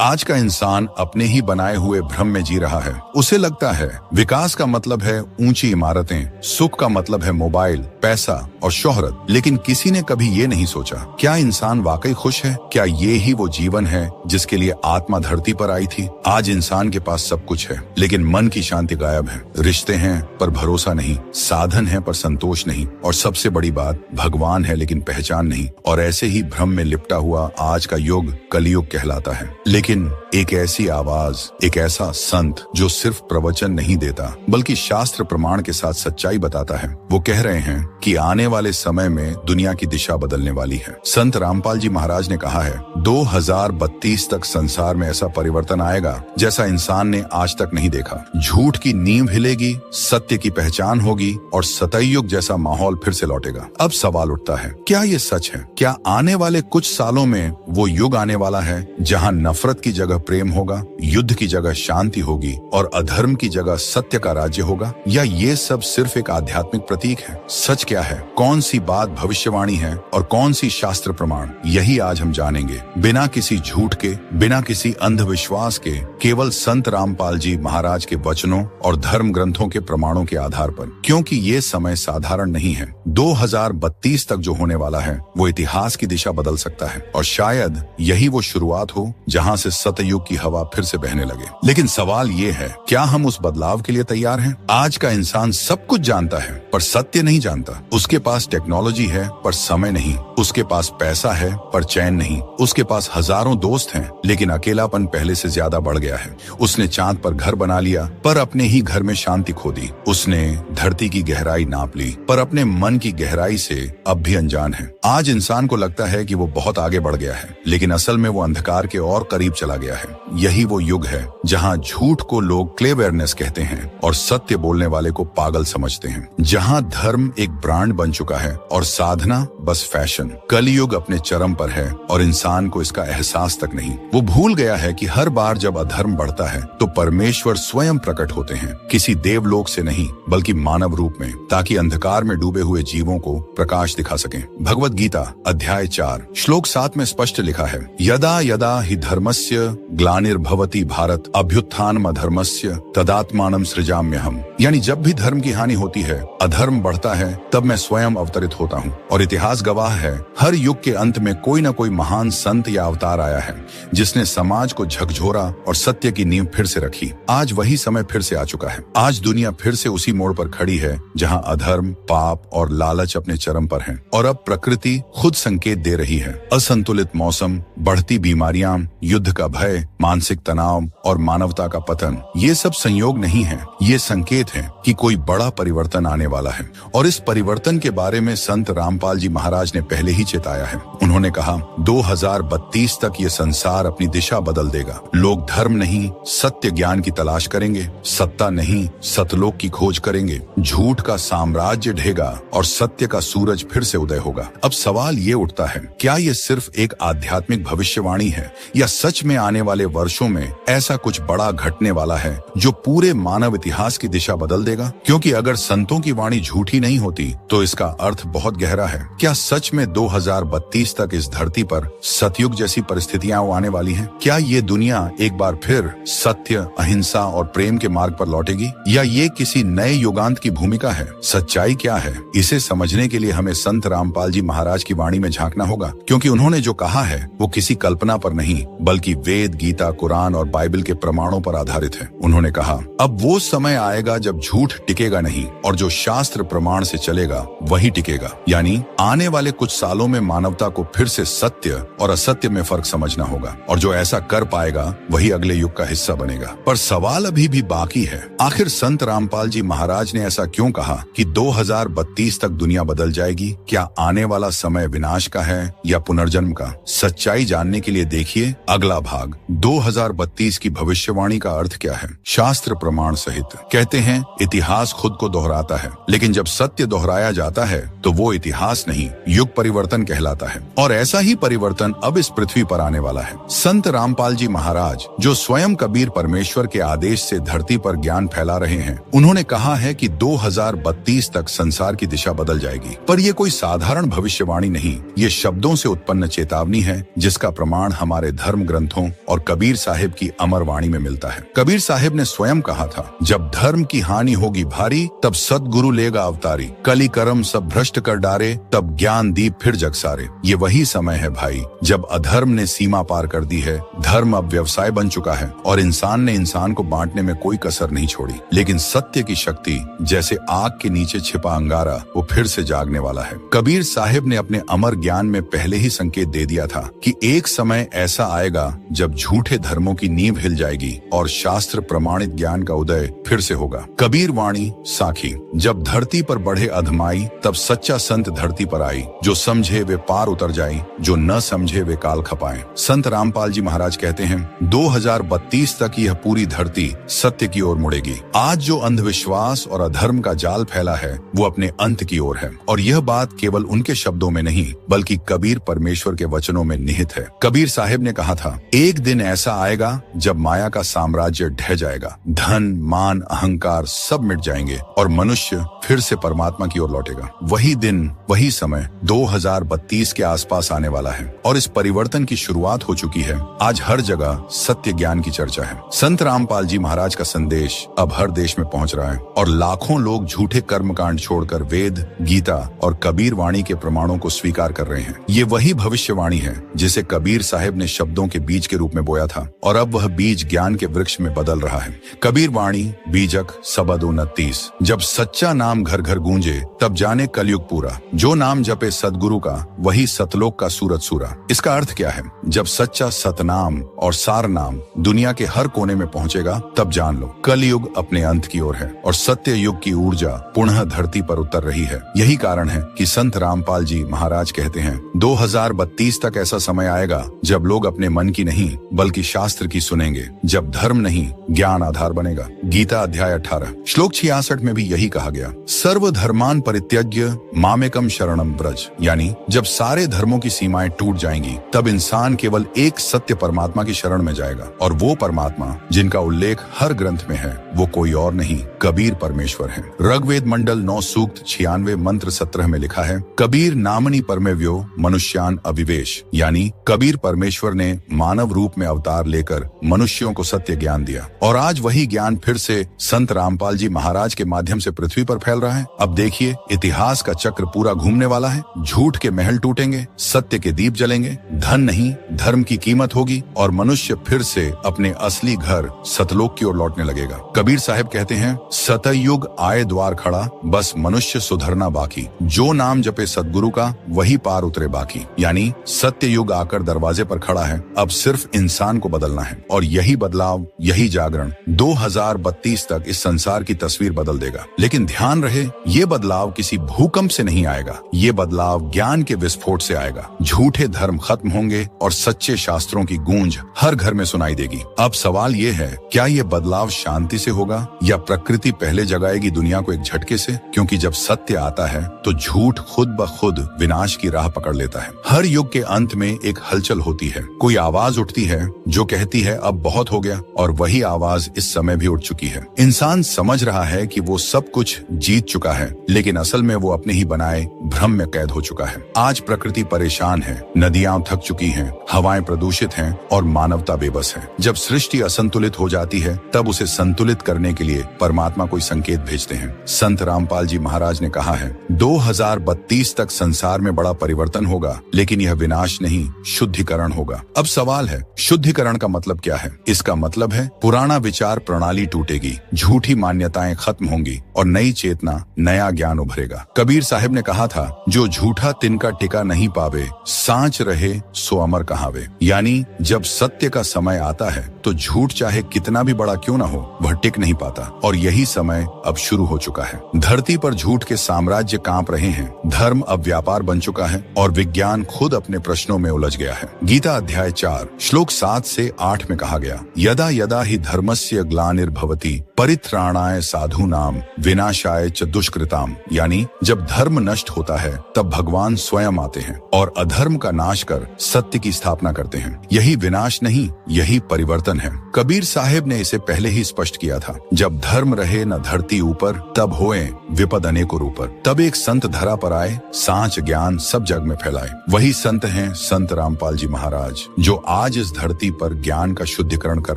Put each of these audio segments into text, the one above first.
आज का इंसान अपने ही बनाए हुए भ्रम में जी रहा है। उसे लगता है विकास का मतलब है ऊंची इमारतें, सुख का मतलब है मोबाइल, पैसा और शोहरत। लेकिन किसी ने कभी ये नहीं सोचा, क्या इंसान वाकई खुश है? क्या ये ही वो जीवन है जिसके लिए आत्मा धरती पर आई थी? आज इंसान के पास सब कुछ है, लेकिन मन की शांति गायब है। रिश्ते हैं पर भरोसा नहीं, साधन है पर संतोष नहीं, और सबसे बड़ी बात, भगवान है लेकिन पहचान नहीं। और ऐसे ही भ्रम में लिपटा हुआ आज का युग कलयुग कहलाता है। लेकिन एक ऐसी आवाज, एक ऐसा संत जो सिर्फ प्रवचन नहीं देता बल्कि शास्त्र प्रमाण के साथ सच्चाई बताता है, वो कह रहे हैं कि आने वाले समय में दुनिया की दिशा बदलने वाली है। संत रामपाल जी महाराज ने कहा है 2032 तक संसार में ऐसा परिवर्तन आएगा जैसा इंसान ने आज तक नहीं देखा। झूठ की नींव हिलेगी, सत्य की पहचान होगी और सतयुग जैसा माहौल फिर से लौटेगा। अब सवाल उठता है, क्या ये सच है? क्या आने वाले कुछ सालों में वो युग आने वाला है जहां नफरत की जगह प्रेम होगा, युद्ध की जगह शांति होगी और अधर्म की जगह सत्य का राज्य होगा? या ये सब सिर्फ एक आध्यात्मिक प्रतीक है? सच क्या है? कौन सी बात भविष्यवाणी है और कौन सी शास्त्र प्रमाण? यही आज हम जानेंगे, बिना किसी झूठ के, बिना किसी अंधविश्वास के, केवल संत रामपाल जी महाराज के वचनों और धर्म ग्रंथों के प्रमाणों के आधार पर। क्योंकि ये समय साधारण नहीं है। 2032 तक जो होने वाला है वो इतिहास की दिशा बदल सकता है, और शायद यही वो शुरुआत हो जहां से सतयुग की हवा फिर से बहने लगे। लेकिन सवाल ये है, क्या हम उस बदलाव के लिए तैयार हैं? आज का इंसान सब कुछ जानता है पर सत्य नहीं जानता। उसके पास टेक्नोलॉजी है पर समय नहीं, उसके पास पैसा है पर चैन नहीं, उसके पास हजारों दोस्त हैं लेकिन अकेलापन पहले से ज्यादा बढ़ गया है। उसने चांद पर घर बना लिया पर अपने ही घर में शांति खो दी। उसने धरती की गहराई नाप ली पर अपने मन की गहराई से अब भी अनजान है। आज इंसान को लगता है कि वो बहुत आगे बढ़ गया है, लेकिन असल में वो अंधकार के और करीब चला गया है। यही वो युग है जहां झूठ को लोग क्लेवरनेस कहते हैं और सत्य बोलने वाले को पागल समझते हैं। जहां धर्म एक ब्रांड बन चुका है और साधना बस फैशन। कलयुग अपने चरम पर है और इंसान को इसका एहसास तक नहीं। वो भूल गया है कि हर बार जब अधर्म बढ़ता है तो परमेश्वर स्वयं प्रकट होते हैं, किसी देवलोक से नहीं बल्कि मानव रूप में, ताकि अंधकार में डूबे हुए जीवों को प्रकाश दिखा सकें। भगवत गीता अध्याय 4 श्लोक 7 में स्पष्ट लिखा है, यदा यदा हि धर्मस्य ग्लानिर्भवति भारत अभ्युत्थानम अधर्मस्य तदात्मानं सृजाम्यहम्। यानी जब भी धर्म की हानि होती है, अधर्म बढ़ता है, तब मैं स्वयं अवतरित होता हूँ। और इतिहास गवाह है, हर युग के अंत में कोई न कोई महान संत या अवतार आया है जिसने समाज को झकझोरा और सत्य की नींव फिर से रखी। आज वही समय फिर से आ चुका है। आज दुनिया फिर से उसी मोड़ पर खड़ी है जहाँ अधर्म, पाप और लालच अपने चरम पर हैं। और अब प्रकृति खुद संकेत दे रही है। असंतुलित मौसम, बढ़ती बीमारियां, युद्ध का भय, मानसिक तनाव और मानवता का पतन, ये सब संयोग नहीं है, ये संकेत है कि कोई बड़ा परिवर्तन आने वाला है। और इस परिवर्तन के बारे में संत रामपाल जी महाराज ने पहले ही चेताया है। उन्होंने कहा 2032 तक ये संसार अपनी दिशा बदल देगा। लोग धर्म नहीं, सत्य ज्ञान की तलाश करेंगे, सत्ता नहीं, सतलोक की खोज करेंगे। झूठ का साम्राज्य ढहेगा और सत्य का सूरज फिर से उदय होगा। अब सवाल ये उठता है, क्या ये सिर्फ एक आध्यात्मिक भविष्यवाणी है या सच में आने वाले वर्षों में ऐसा कुछ बड़ा घटने वाला है जो पूरे मानव इतिहास की दिशा बदल देगा? क्योंकि अगर संतों की वाणी झूठी नहीं होती तो इसका अर्थ बहुत गहरा है। क्या सच में 2032 तक इस धरती पर सतयुग जैसी परिस्थितियां आने वाली हैं? क्या ये दुनिया एक बार फिर सत्य, अहिंसा और प्रेम के मार्ग पर लौटेगी, या ये किसी नए युगांत की भूमिका है? सच्चाई क्या है, इसे समझने के लिए हमें संत रामपाल जी महाराज की वाणी में झांकना होगा, क्योंकि उन्होंने जो कहा है वो किसी कल्पना पर नहीं बल्कि वेद, गीता, कुरान और बाइबल के प्रमाणों पर आधारित है। उन्होंने कहा, अब वो समय आएगा जब झूठ टिकेगा नहीं और जो शास्त्र प्रमाण से चलेगा वही टिकेगा। यानी आने वाले कुछ सालों में मानवता को फिर से सत्य और असत्य में फर्क समझना होगा, और जो ऐसा कर पाएगा वही अगले युग का हिस्सा बनेगा। पर सवाल अभी भी बाकी है, आखिर संत रामपाल जी महाराज ने ऐसा क्यों कहा कि 2032 तक दुनिया बदल जाएगी? क्या आने वाला समय विनाश का है या पुनर्जन्म का? सच्चाई जानने के लिए देखिए अगला भाग, 2032 की भविष्यवाणी का अर्थ क्या है शास्त्र प्रमाण सहित। कहते हैं इतिहास खुद को दोहराता है, लेकिन जब सत्य दोहराया जाता है तो वो इतिहास नहीं, युग परिवर्तन कहलाता है। और ऐसा ही परिवर्तन अब इस पृथ्वी पर आने वाला है। संत रामपाल जी महाराज, जो स्वयं कबीर परमेश्वर के आदेश से धरती पर ज्ञान फैला रहे हैं, उन्होंने कहा है कि 2032 तक संसार की दिशा बदल जाएगी। पर यह कोई साधारण भविष्यवाणी नहीं, ये शब्दों से उत्पन्न चेतावनी है जिसका प्रमाण हमारे धर्म ग्रंथों ग्रंथों और कबीर साहिब की अमर वाणी में मिलता है। कबीर साहिब ने स्वयं कहा था, जब धर्म की हानि होगी भारी, तब सतगुरु लेगा अवतारी। कली कर्म सब भ्रष्ट कर डारे, तब ज्ञान दीप फिर जग सारे। ये वही समय है भाई, जब अधर्म ने सीमा पार कर दी है। धर्म अब व्यवसाय बन चुका है और इंसान ने इंसान को बांटने में कोई कसर नहीं छोड़ी। लेकिन सत्य की शक्ति जैसे आग के नीचे छिपा अंगारा, वो फिर से जागने वाला है। कबीर साहिब ने अपने अमर ज्ञान में पहले ही संकेत दे दिया था कि एक समय ऐसा आएगा जब झूठे धर्मों की नींव हिल जाएगी और शास्त्र प्रमाणित ज्ञान का उदय फिर से होगा। कबीर वाणी साखी, जब धरती पर बढ़े अधमाई, तब सच्चा संत धरती पर आई। जो समझे वे पार उतर जाए, जो न समझे वे काल खपाए। संत रामपाल जी महाराज कहते हैं, 2032 तक यह पूरी धरती सत्य की ओर मुड़ेगी। आज जो अंधविश्वास और अधर्म का जाल फैला है, वो अपने अंत की ओर है। और यह बात केवल उनके शब्दों में नहीं, बल्कि कबीर परमेश्वर के वचनों में निहित है। कबीर साहिब ने कहा था, एक दिन ऐसा आएगा जब माया का साम्राज्य ढह जाएगा, धन मान अहंकार सब मिट जाएंगे और मनुष्य फिर से परमात्मा की ओर लौटेगा। वही दिन वही समय 2032 के आसपास आने वाला है और इस परिवर्तन की शुरुआत हो चुकी है। आज हर जगह सत्य ज्ञान की चर्चा है। संत रामपाल जी महाराज का संदेश अब हर देश में पहुंच रहा है और लाखों लोग झूठे कर्मकांड छोड़कर वेद, गीता और कबीर वाणी के प्रमाणों को स्वीकार कर रहे हैं। ये वही भविष्यवाणी है जिसे कबीर साहिब ने शब्दों के बीज के रूप में बोया था और अब वह बीज ज्ञान के वृक्ष में बदल रहा है। कबीर वाणी बीजक सबद 29। जब सच्चा नाम घर घर गूंजे, तब जाने कलयुग पूरा। जो नाम जपे सदगुरु का, वही सतलोक का सूरत सूरा। इसका अर्थ क्या है? जब सच्चा सतनाम और सार नाम दुनिया के हर कोने में पहुंचेगा, तब जान लो कलयुग अपने अंत की ओर है और सत्य युग की ऊर्जा पुनः धरती पर उतर रही है। यही कारण है कि संत रामपाल जी महाराज कहते हैं, 2032 तक ऐसा समय आएगा जब लोग अपने मन की नहीं बल्कि शास्त्र की सुनेंगे। जब धर्म नहीं, ज्ञान आधार बनेगा। गीता अध्याय 18 श्लोक 66 में भी यही कहा गया, सर्वधर्मान परित्यज्य मामेकम शरणम ब्रज। यानी जब सारे धर्मों की सीमाएं टूट जाएंगी, तब इंसान केवल एक सत्य परमात्मा की शरण में जाएगा और वो परमात्मा जिनका उल्लेख हर ग्रंथ में है, वो कोई और नहीं, कबीर परमेश्वर है। ऋग्वेद मंडल 9 सूक्त 96 मंत्र 17 में लिखा है, कबीर नामनी परमेव्यो मनुष्यान अविवेश। यानी कबीर परमेश्वर ने मानव रूप में अवतार लेकर मनुष्यों को सत्य ज्ञान दिया और आज वही ज्ञान फिर से संत रामपाल जी महाराज के माध्यम से पृथ्वी पर फैल रहा है। अब देखिए, इतिहास का चक्र पूरा घूमने वाला है। झूठ के महल टूटेंगे, सत्य के दीप जलेंगे, धन नहीं धर्म की कीमत होगी और मनुष्य फिर से अपने असली घर सतलोक की ओर लौटने लगेगा। कबीर साहब कहते हैं, सतयुग आए द्वार खड़ा, बस मनुष्य सुधरना बाकी। जो नाम जपे सदगुरु का, वही पार उतरे बाकी। यानी सत्य युग आकर दरवाजे पर खड़ा है, अब सिर्फ इंसान को बदलना है और यही बदलाव, यही जागरण 2032 तक इस संसार की तस्वीर बदल देगा। लेकिन ध्यान रहे, ये बदलाव किसी भूकंप से नहीं आएगा, ये बदलाव ज्ञान के विस्फोट से आएगा। झूठे धर्म खत्म होंगे और सच्चे शास्त्रों की गूंज हर घर में सुनाई देगी। अब सवाल ये है, क्या ये बदलाव शांति से होगा या प्रकृति पहले जगाएगी दुनिया को एक झटके से? क्योंकि जब सत्य आता है तो झूठ खुद ब खुद विनाश की राह पकड़ लेता है। हर युग के अंत में एक हलचल होती है, कोई आवाज उठती है जो कहती है अब बहुत हो गया, और वही आवाज इस समय भी उठ चुकी है। इंसान समझ रहा है कि वो सब कुछ जीत चुका है, लेकिन असल में वो अपने ही बनाए भ्रम में कैद हो चुका है। आज प्रकृति परेशान है, नदियां थक चुकी हैं, हवाएं प्रदूषित हैं और मानवता बेबस है। जब सृष्टि असंतुलित हो जाती है, तब उसे संतुलित करने के लिए परमात्मा कोई संकेत भेजते हैं। संत रामपाल जी महाराज ने कहा है, 2032 तक संसार में बड़ा परिवर्तन होगा, लेकिन यह विनाश नहीं, शुद्धिकरण होगा। अब सवाल है, शुद्धिकरण का मतलब क्या है? इसका मतलब है पुराना विचार प्रणाली टूटेगी, झूठी मान्यताएं खत्म होंगी और नई चेतना, नया ज्ञान उभरेगा। कबीर साहिब ने कहा था, जो झूठा तिनका टिका नहीं पावे, सांच रहे सो अमर कहावे। यानी जब सत्य का समय आता है तो झूठ चाहे कितना भी बड़ा क्यों ना हो, वह टिक नहीं पाता और यही समय अब शुरू हो चुका है। धरती पर झूठ के साम्राज्य कांप रहे हैं, धर्म अब व्यापार बन चुका है और विज्ञान खुद अपने प्रश्नों में उलझ गया है। गीता अध्याय 4 श्लोक 7 से 8 में कहा गया, यदा यदा ही धर्मस्य ग्लानिर्भवति भवति परित्राणाय साधूनाम विनाशाय च दुष्कृताम, यानी जब धर्म नष्ट होता है तब भगवान स्वयं आते हैं और अधर्म का नाश कर सत्य की स्थापना करते हैं। यही विनाश नहीं, यही परिवर्तन है। कबीर साहिब ने इसे पहले ही स्पष्ट किया था, जब धर्म रहे न धरती ऊपर, तब होए विपद अनेकों ऊपर। तब एक संत धरा पर आए, सांच ज्ञान सब जग में फैलाए। वही संत हैं संत रामपाल जी महाराज, जो आज इस धरती पर ज्ञान का शुद्धिकरण कर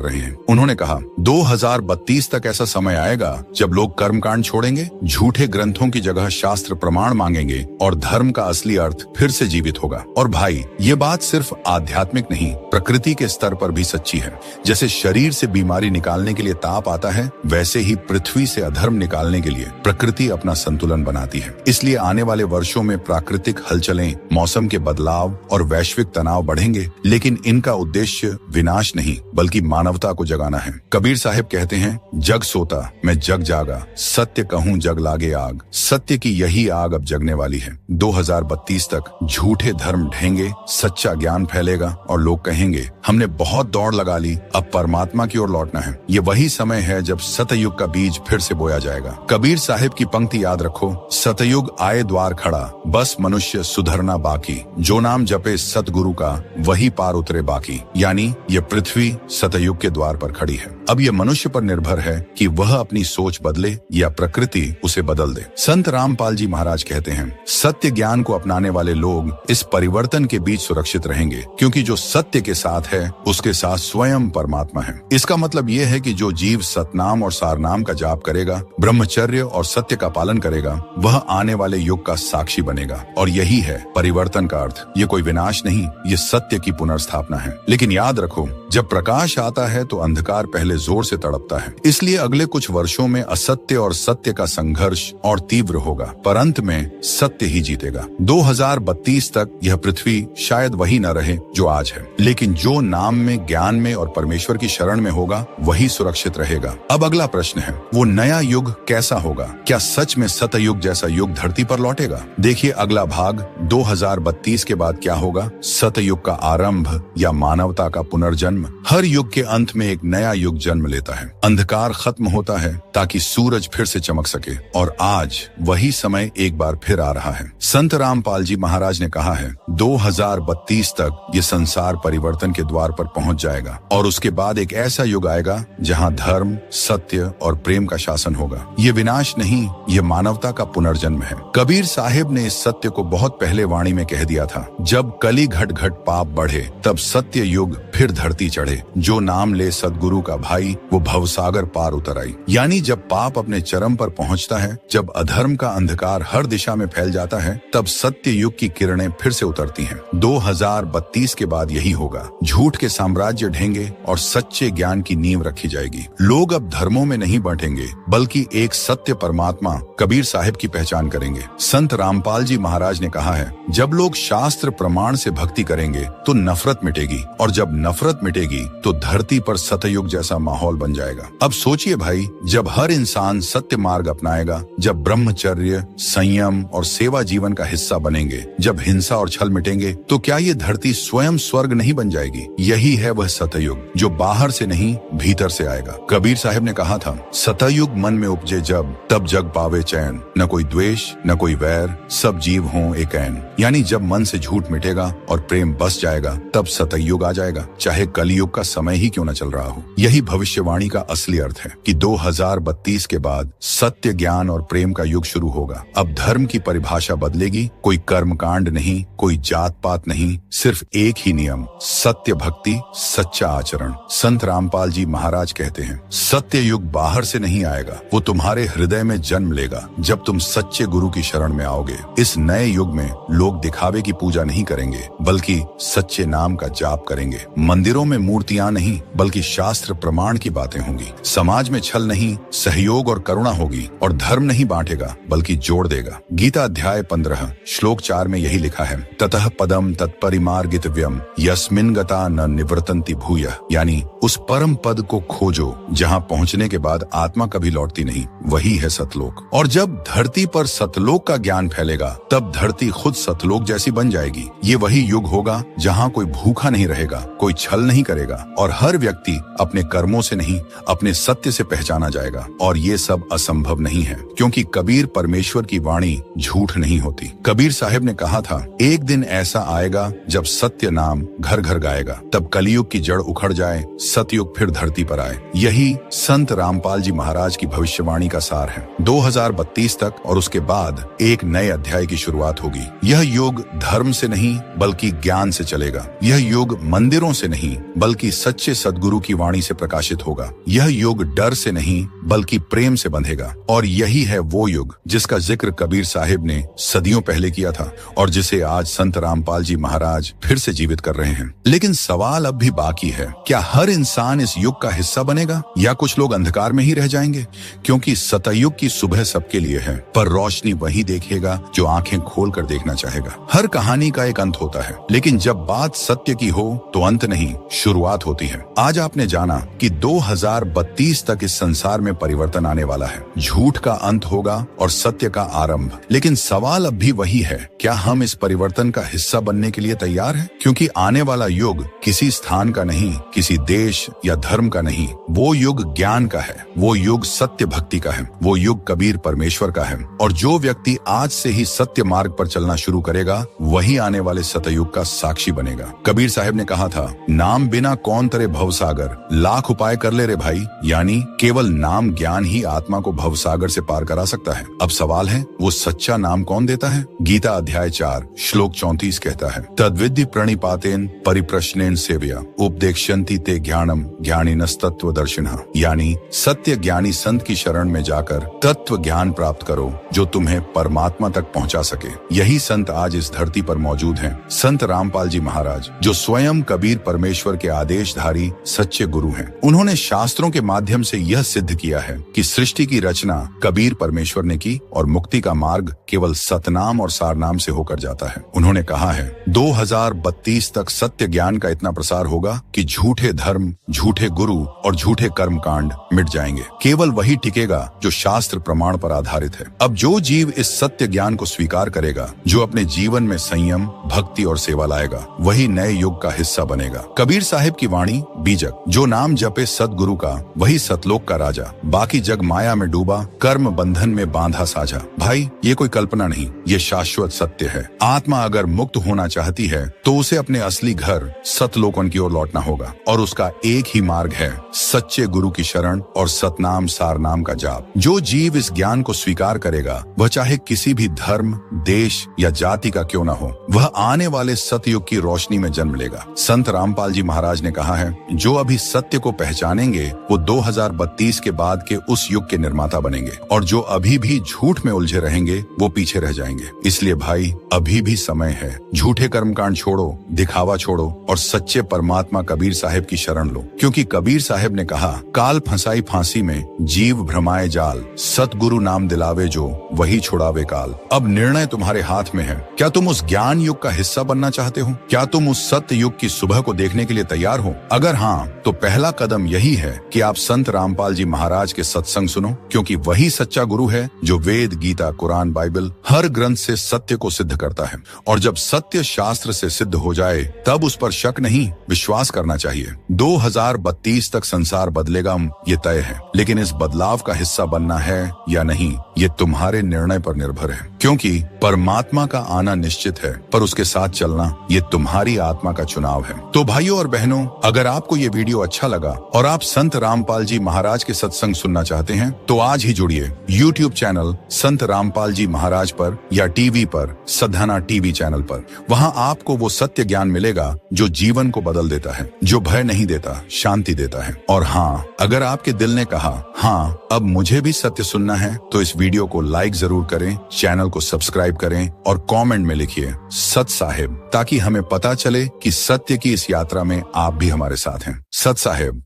रहे हैं। उन्होंने कहा, 2032 तक ऐसा समय आएगा जब लोग कर्मकांड छोड़ेंगे, झूठे ग्रंथों की जगह शास्त्र प्रमाण मांगेंगे और धर्म का असली अर्थ फिर से जीवित होगा। और भाई, ये बात सिर्फ आध्यात्मिक नहीं, प्रकृति के स्तर पर भी सच्ची है। जैसे शरीर से बीमारी निकालने के लिए ताप आता है, वैसे ही पृथ्वी से अधर्म निकालने के लिए प्रकृति अपना संतुलन बनाती है। इसलिए आने वाले वर्षों में प्राकृतिक हलचलें, मौसम के बदलाव और वैश्विक तनाव बढ़ेंगे, लेकिन इनका उद्देश्य विनाश नहीं बल्कि मानवता को जगाना है। कबीर साहिब कहते हैं, जग सोता मैं जग जागा, सत्य कहूँ जग लागे आग। सत्य की यही आग अब जगने वाली है। 2032 तक झूठे धर्म ढहेंगे, सच्चा ज्ञान फैलेगा और लोग कहेंगे, हमने बहुत दौड़ लगा ली, अब परमात्मा की ओर लौटना है। ये वही समय है जब सतयुग का बीज फिर से बोया जाएगा। कबीर साहिब की पंक्ति याद रखो, सतयुग आए द्वार खड़ा, बस मनुष्य सुधरना बाकी। जो नाम जपे सतगुरु का, वही पार उतरे बाकी। यानी ये पृथ्वी सतयुग के द्वार पर खड़ी है। अब ये मनुष्य पर निर्भर है कि वह अपनी सोच बदले या प्रकृति उसे बदल दे। संत रामपाल जी महाराज कहते हैं, सत्य ज्ञान को अपनाने वाले लोग इस परिवर्तन के बीच सुरक्षित रहेंगे, क्योंकि जो सत्य के साथ है उसके साथ स्वयं परमात्मा है। इसका मतलब ये है कि जो जीव सतनाम और सारनाम का जाप करेगा, ब्रह्मचर्य और सत्य का पालन करेगा, वह आने वाले युग का साक्षी बनेगा। और यही है परिवर्तन का अर्थ। ये कोई विनाश नहीं, ये सत्य की पुनर्स्थापना है। लेकिन याद रखो, जब प्रकाश आता है तो अंधकार पहले जोर से तड़पता है। इसलिए अगले कुछ वर्षों में असत्य और सत्य का संघर्ष और तीव्र होगा, पर अंत में सत्य ही जीतेगा। 2032 तक यह पृथ्वी शायद वही न रहे जो आज है, लेकिन जो नाम में, ज्ञान में और परमेश्वर की शरण में होगा, वही सुरक्षित रहेगा। अब अगला प्रश्न है, वो नया युग कैसा होगा? क्या सच में सतयुग जैसा युग धरती पर लौटेगा? देखिए अगला भाग, 2032 के बाद क्या होगा, सतयुग का आरंभ या मानवता का पुनर्जन्म। हर युग के अंत में एक नया युग जन्म लेता है। अंधकार खत्म होता है ताकि सूरज फिर से चमक सके, और आज वही समय एक बार फिर आ रहा है। संत रामपाल जी महाराज ने कहा है, 2032 तक ये संसार परिवर्तन के द्वार पर पहुंच जाएगा, और उसके बाद एक ऐसा युग आएगा जहां धर्म, सत्य और प्रेम का शासन होगा। ये विनाश नहीं, ये मानवता का पुनर्जन्म है। कबीर साहिब ने इस सत्य को बहुत पहले वाणी में कह दिया था, जब कली घट घट पाप बढ़े, तब सत्य युग फिर धरती चढ़े। जो नाम ले सदगुरु का भाई, वो भवसागर पार उतर आई। यानी जब पाप अपने चरम पर पहुंचता है, जब अधर्म का अंधकार हर दिशा में फैल जाता है, तब सत्य युग की किरणें फिर से उतरती हैं। 2032 के बाद यही होगा। झूठ के साम्राज्य ढहेंगे और सच्चे ज्ञान की नींव रखी जाएगी। लोग अब धर्मों में नहीं बांटेंगे, बल्कि एक सत्य परमात्मा कबीर साहिब की पहचान करेंगे। संत रामपाल जी महाराज ने कहा है, जब लोग शास्त्र प्रमाण से भक्ति करेंगे तो नफरत मिटेगी, और जब नफरत मिटेगी तो धरती पर सतयुग जैसा माहौल बन जाएगा। अब सोचिए भाई, जब हर इंसान सत्य मार्ग अपनाएगा, जब ब्रह्मचर्य, संयम और सेवा जीवन का हिस्सा बनेंगे, जब हिंसा और छल मिटेंगे, तो क्या ये धरती स्वयं स्वर्ग नहीं बन जाएगी? यही है वह सतयुग, जो बाहर से नहीं भीतर से आएगा। कबीर साहिब ने कहा था, सतयुग मन में उपजे जब, तब जग पावे चैन, न कोई द्वेष न कोई वैर, सब जीव हों एक ऐन। यानी जब मन से झूठ मिटेगा और प्रेम बस जाएगा, तब सतयुग आ जाएगा, चाहे कलयुग का समय ही क्यों न चल रहा हो। यही भविष्यवाणी का असली अर्थ है कि 2032 के बाद सत्य, ज्ञान और प्रेम का युग शुरू होगा। अब धर्म की परिभाषा बदलेगी, कोई कर्मकांड नहीं, कोई जात पात नहीं, सिर्फ एक ही नियम, सत्य भक्ति, सच्चा आचरण। संत रामपाल जी महाराज कहते हैं, सत्य युग बाहर से नहीं आएगा, वो तुम्हारे हृदय में जन्म लेगा जब तुम सच्चे गुरु की शरण में आओगे। इस नए युग में लोग दिखावे की पूजा नहीं करेंगे, बल्कि सच्चे नाम का जाप करेंगे। मंदिरों में मूर्तियां नहीं, बल्कि शास्त्र प्रमाण की बातें होंगी। समाज में छल नहीं, सहयोग और करुणा होगी, और धर्म नहीं बांटेगा बल्कि जोड़ देगा। गीता अध्याय 15 श्लोक 4 में यही लिखा है, ततः पदम तत्परिमार्गितव्यम यस्मिन् गता न निवर्तन्ति भूयः। यानी उस परम पद को खोजो जहां पहुंचने के बाद आत्मा कभी लौटती नहीं, वही है सतलोक। और जब धरती पर सतलोक का ज्ञान फैलेगा, तब धरती खुद सतलोक जैसी बन जाएगी। ये वही युग होगा जहां कोई भूखा नहीं रहेगा, कोई छल नहीं करेगा और हर व्यक्ति अपने कर्मों से नहीं अपने सत्य से पहचाना जाएगा। और ये सब असंभव नहीं है, क्योंकि कबीर परमेश्वर की वाणी झूठ नहीं होती। कबीर साहब ने कहा था, एक दिन ऐसा आएगा जब सत्य नाम घर घर गाएगा, तब कलयुग की जड़ उखड़ जाए, सतयुग फिर धरती पर आए। यही संत रामपाल जी महाराज की भविष्यवाणी का सार है। 2032 तक और उसके बाद एक नए अध्याय की शुरुआत होगी। यह युग धर्म से नहीं बल्कि ज्ञान से चलेगा। यह युग मंदिरों से नहीं बल्कि सच्चे सद्गुरु की वाणी से प्रकाशित होगा। यह युग डर से नहीं बल्कि प्रेम से बंधेगा। और यही है वो युग जिसका जिक्र कबीर साहिब ने सदियों पहले किया था और जिसे आज संत रामपाल जी महाराज फिर से जीवित कर रहे हैं। लेकिन सवाल अब भी बाकी है, क्या हर इंसान इस युग का हिस्सा बनेगा या कुछ लोग अंधकार में ही रह जाएंगे? क्योंकि सतयुग की सुबह सबके लिए है, पर रोशनी वही देखेगा जो आंखें खोलकर देखना चाहेगा। हर कहानी का एक अंत होता है, लेकिन जब बात सत्य की हो तो अंत नहीं, शुरुआत होती है। आज आपने जाना कि 2032 तक इस संसार में परिवर्तन आने वाला है। झूठ का अंत होगा और सत्य का आरंभ। लेकिन सवाल अब भी वही है, क्या हम इस परिवर्तन का हिस्सा बनने के लिए तैयार हैं? क्योंकि आने वाला युग किसी स्थान का नहीं, किसी देश या धर्म का नहीं, वो युग ज्ञान का है, वो युग सत्य भक्ति का है, वो युग कबीर परमेश्वर का है। और जो व्यक्ति आज से ही सत्य मार्ग पर चलना शुरू करेगा, वही आने वाले सतयुग का साक्षी बनेगा। कबीर साहब ने कहा था, नाम बिना कौन तरे भवसागर, लाख उपाय कर ले रे भाई। यानी केवल नाम ज्ञान ही आत्मा को भवसागर से पार करा सकता है। अब सवाल है, वो सच्चा नाम कौन देता है? गीता अध्याय 4 श्लोक 34 कहता है, तद्विद्धि प्रणिपातेन परिप्रश्नेन सेव्या उपदेक्ष्यन्ति ते ज्ञानम ज्ञानिनस्तत्व दर्शिनः। यानी सत्य ज्ञानी संत की शरण में जाकर तत्व ज्ञान प्राप्त करो जो तुम्हें परमात्मा तक पहुंचा सके। यही संत आज इस धरती पर मौजूद हैं। संत रामपाल जी महाराज, जो स्वयं कबीर परमेश्वर के आदेशधारी सच्चे गुरु हैं। उन्होंने शास्त्रों के माध्यम से यह सिद्ध किया है कि सृष्टि की रचना कबीर परमेश्वर ने की और मुक्ति का मार्ग केवल सतनाम और सारनाम से होकर जाता है। उन्होंने कहा है, 2032 तक सत्य ज्ञान का इतना प्रसार होगा कि झूठे धर्म, झूठे गुरु और झूठे कर्म कांड मिट जाएंगे। केवल वही टिकेगा जो शास्त्र प्रमाण पर आधारित है। अब जो जीव इस सत्य ज्ञान को स्वीकार करेगा, जो अपने जीवन में संयम, भक्ति और सेवा लाएगा, वही नए युग का हिस्सा बनेगा। कबीर साहिब की वाणी बीजक, जो नाम जपे सतगुरु का, वही सतलोक का राजा। बाकी जग माया में डूबा, कर्म बंधन में बांधा साझा। भाई, ये कोई कल्पना नहीं, ये शाश्वत सत्य है। आत्मा अगर मुक्त होना चाहती है तो उसे अपने असली घर सतलोकन की ओर लौटना होगा और उसका एक ही मार्ग है, सच्चे गुरु की शरण और सतनाम सारनाम का जाप। जो जीव इस ज्ञान को स्वीकार करेगा, वह चाहे किसी भी धर्म, देश या जाति का क्यों न हो, वह आने वाले सतयुग की रोशनी में जन्म लेगा। संत रामपाल जी महाराज ने कहा है, जो अभी सत्य को पहचानेंगे वो 2032 के बाद के उस युग के निर्माता बनेंगे और जो अभी भी झूठ में उलझे रहेंगे वो पीछे रह जाएंगे। इसलिए भाई, अभी भी समय है। झूठे कर्मकांड छोड़ो, दिखावा छोड़ो और सच्चे परमात्मा कबीर साहिब की शरण लो। क्योंकि कबीर साहिब ने कहा, काल फंसाई फांसी में जीव भ्रमाए जाल, सतगुरु नाम दिलावे जो वही छुड़ावे काल। अब निर्णय तुम्हारे हाथ में है। क्या तुम उस ज्ञान युग का हिस्सा बनना चाहते हो? क्या तुम उस सत्य युग की सुबह को देखने के लिए तैयार हो? अगर हाँ, तो पहला कदम यही है कि आप संत रामपाल जी महाराज के सत्संग सुनो, क्योंकि वही सच्चा गुरु है जो वेद, गीता, कुरान, बाइबल हर ग्रंथ से सत्य को सिद्ध करता है। और जब सत्य शास्त्र से सिद्ध हो जाए, तब उस पर शक नहीं, विश्वास करना चाहिए। 2032 तक संसार बदलेगा, ये तय है। लेकिन इस बदलाव का हिस्सा बनना है या नहीं, ये तुम्हारे निर्णय पर निर्भर है। क्योंकि परमात्मा का आना निश्चित है, पर उसके साथ चलना ये तुम्हारी आत्मा का चुनाव है। तो भाइयों और बहनों, अगर आपको ये वीडियो अच्छा लगा और आप संत रामपाल जी महाराज के सत्संग सुनना चाहते हैं, तो आज ही जुड़िए YouTube चैनल संत रामपाल जी महाराज पर या टीवी पर सधना टीवी चैनल पर। वहां आपको वो सत्य ज्ञान मिलेगा जो जीवन को बदल देता है, जो भय नहीं देता, शांति देता है। और हाँ, अगर आपके दिल ने कहा, हाँ अब मुझे भी सत्य सुनना है, तो इस वीडियो को लाइक जरूर करें, चैनल को सब्सक्राइब करें और कमेंट में लिखिए सत साहिब, ताकि हमें पता चले कि सत्य की इस यात्रा में आप भी हमारे साथ हैं। सत साहिब।